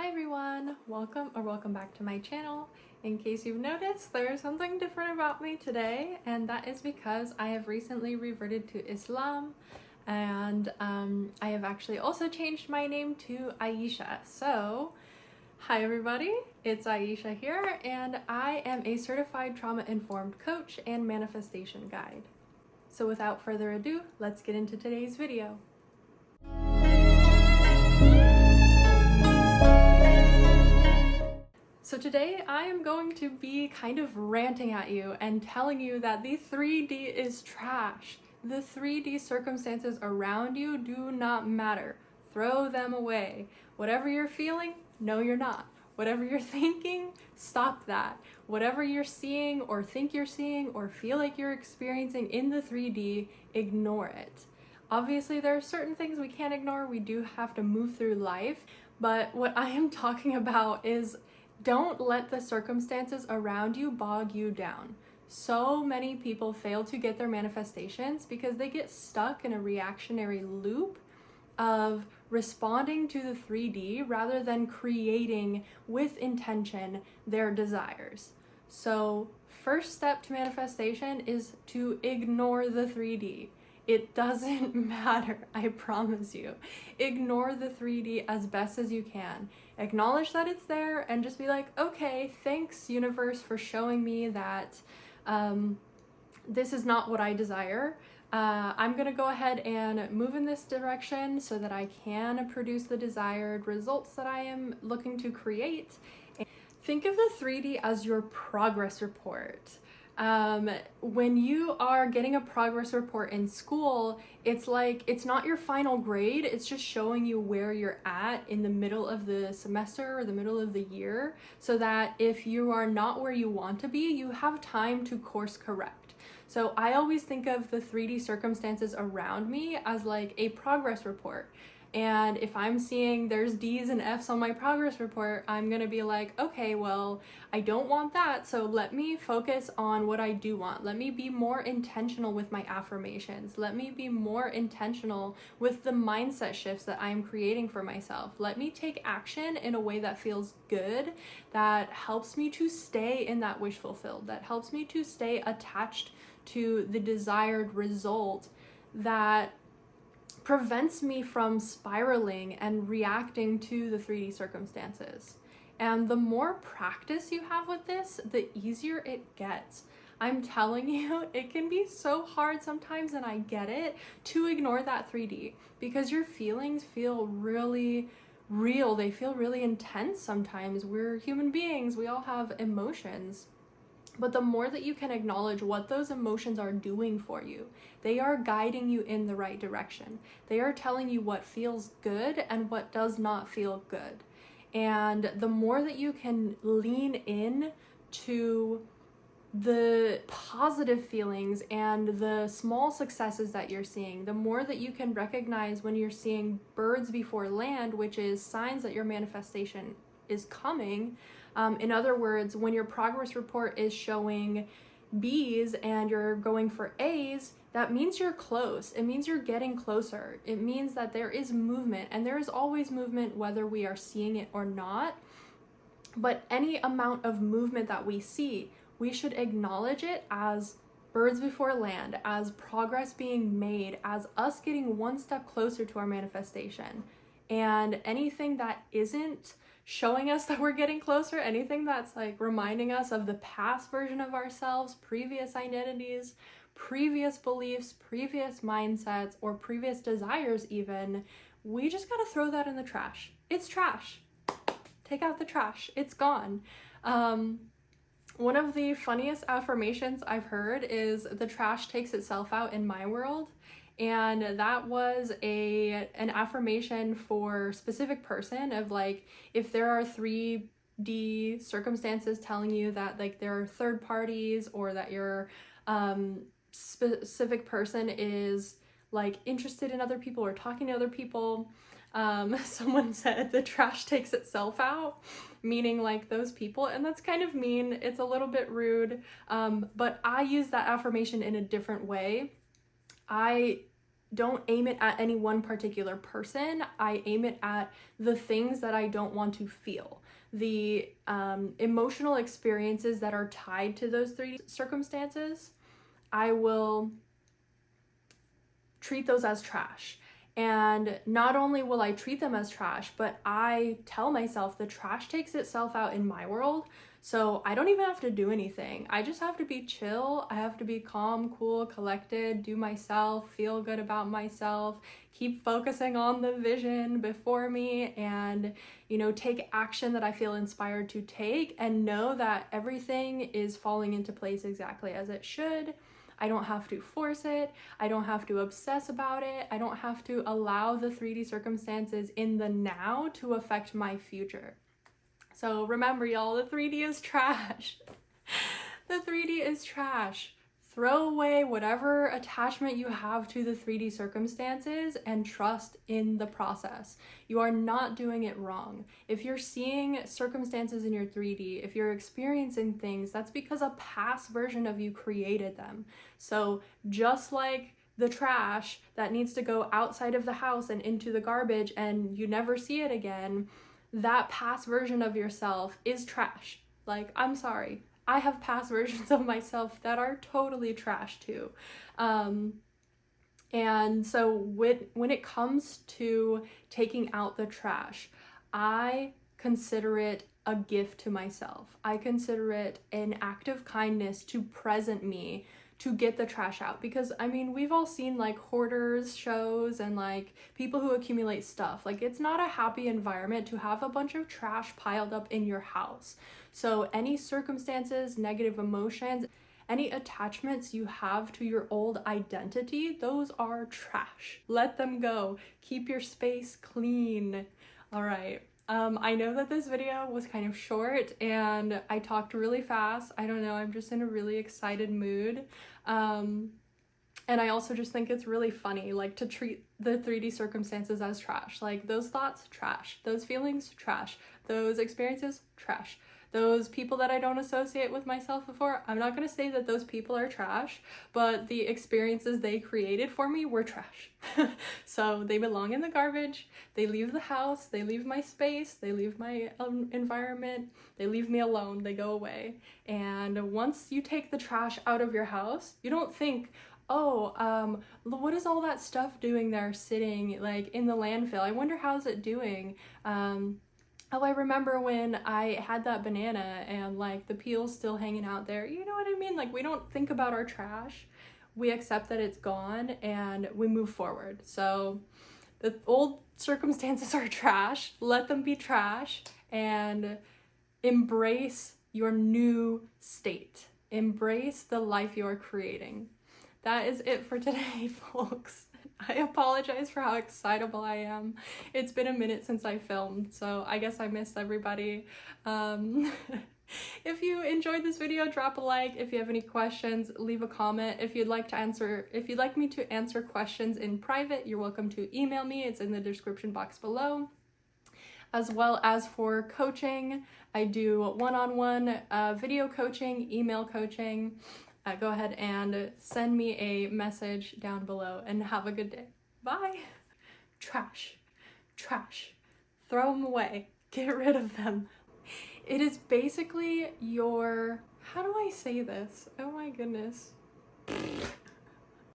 Hi everyone, welcome back to my channel. In case you've noticed, there's something different about me today, and that is because I have recently reverted to Islam, and I have actually also changed my name to Aisha. So, hi everybody, it's Aisha here, and I am a certified trauma-informed coach and manifestation guide. So without further ado, let's get into today's video. So today I am going to be kind of ranting at you and telling you that the 3D is trash. The 3D circumstances around you do not matter. Throw them away. Whatever you're feeling, no you're not. Whatever you're thinking, stop that. Whatever you're seeing or think you're seeing or feel like you're experiencing in the 3D, ignore it. Obviously there are certain things we can't ignore. We do have to move through life, but what I am talking about is don't let the circumstances around you bog you down. So many people fail to get their manifestations because they get stuck in a reactionary loop of responding to the 3D rather than creating with intention their desires. So first step to manifestation is to ignore the 3D. It doesn't matter, I promise you. Ignore the 3D as best as you can. Acknowledge that it's there and just be like, okay, thanks universe for showing me that this is not what I desire. I'm gonna go ahead and move in this direction so that I can produce the desired results that I am looking to create. Think of the 3D as your progress report. When you are getting a progress report in school, it's like, it's not your final grade, it's just showing you where you're at in the middle of the semester or the middle of the year, so that if you are not where you want to be, you have time to course correct. So I always think of the 3D circumstances around me as like a progress report. And if I'm seeing there's D's and F's on my progress report, I'm gonna be like, okay, well, I don't want that, so let me focus on what I do want. Let me be more intentional with my affirmations. Let me be more intentional with the mindset shifts that I'm creating for myself. Let me take action in a way that feels good, that helps me to stay in that wish fulfilled, that helps me to stay attached to the desired result, that prevents me from spiraling and reacting to the 3D circumstances. And the more practice you have with this, the easier it gets. I'm telling you, it can be so hard sometimes, and I get it, to ignore that 3D because your feelings feel really real. They feel really intense sometimes. We're human beings, we all have emotions. But the more that you can acknowledge what those emotions are doing for you, they are guiding you in the right direction. They are telling you what feels good and what does not feel good. And the more that you can lean in to the positive feelings and the small successes that you're seeing, the more that you can recognize when you're seeing birds before land, which is signs that your manifestation is coming. In other words, when your progress report is showing B's and you're going for A's, that means you're close. It means you're getting closer. It means that there is movement, and there is always movement whether we are seeing it or not. But any amount of movement that we see, we should acknowledge it as birds before land, as progress being made, as us getting one step closer to our manifestation. And anything that isn't showing us that we're getting closer, anything that's like reminding us of the past version of ourselves, previous identities, previous beliefs, previous mindsets, or previous desires even, we just gotta throw that in the trash. It's trash. Take out the trash. It's gone. One of the funniest affirmations I've heard is the trash takes itself out in my world. And that was an affirmation for a specific person of like, if there are 3D circumstances telling you that like there are third parties, or that your specific person is like interested in other people or talking to other people, someone said the trash takes itself out, meaning like those people, and that's kind of mean. It's a little bit rude, but I use that affirmation in a different way. I don't aim it at any one particular person. I aim it at the things that I don't want to feel. The emotional experiences that are tied to those 3D circumstances, I will treat those as trash. And not only will I treat them as trash, but I tell myself the trash takes itself out in my world. So I don't even have to do anything. I just have to be chill. I have to be calm, cool, collected, do myself, feel good about myself, keep focusing on the vision before me, and, take action that I feel inspired to take, and know that everything is falling into place exactly as it should. I don't have to force it. I don't have to obsess about it. I don't have to allow the 3D circumstances in the now to affect my future. So remember, y'all, the 3D is trash. The 3D is trash. Throw away whatever attachment you have to the 3D circumstances and trust in the process. You are not doing it wrong. If you're seeing circumstances in your 3D, if you're experiencing things, that's because a past version of you created them. So just like the trash that needs to go outside of the house and into the garbage and you never see it again, that past version of yourself is trash. Like, I'm sorry. I have past versions of myself that are totally trash too. And so when it comes to taking out the trash, I consider it a gift to myself. I consider it an act of kindness to present me to get the trash out, because we've all seen like hoarders shows and like people who accumulate stuff. Like, it's not a happy environment to have a bunch of trash piled up in your house. So any circumstances, negative emotions, any attachments you have to your old identity, those are trash. Let them go. Keep your space clean. All right. I know that this video was kind of short and I talked really fast. I don't know, I'm just in a really excited mood. And I also just think it's really funny, like, to treat the 3D circumstances as trash. Like, those thoughts, trash. Those feelings, trash. Those experiences, trash. Those people that I don't associate with myself before, I'm not gonna say that those people are trash, but the experiences they created for me were trash. So they belong in the garbage. They leave the house, they leave my space, they leave my environment, they leave me alone, they go away. And once you take the trash out of your house, you don't think, oh, what is all that stuff doing there sitting like in the landfill? I wonder how's it doing? Oh, I remember when I had that banana and like the peel's still hanging out there. You know what I mean? Like, we don't think about our trash. We accept that it's gone and we move forward. So the old circumstances are trash. Let them be trash and embrace your new state. Embrace the life you are creating. That is it for today, folks. I apologize for how excitable I am. It's been a minute since I filmed, so I guess I missed everybody. If you enjoyed this video, drop a like. If you have any questions, leave a comment. If you'd like me to answer questions in private, you're welcome to email me. It's in the description box below. As well as for coaching, I do one-on-one video coaching, email coaching. Go ahead and send me a message down below and have a good day. Bye. Trash. Trash. Throw them away. Get rid of them. It is basically your, how do I say this? Oh my goodness.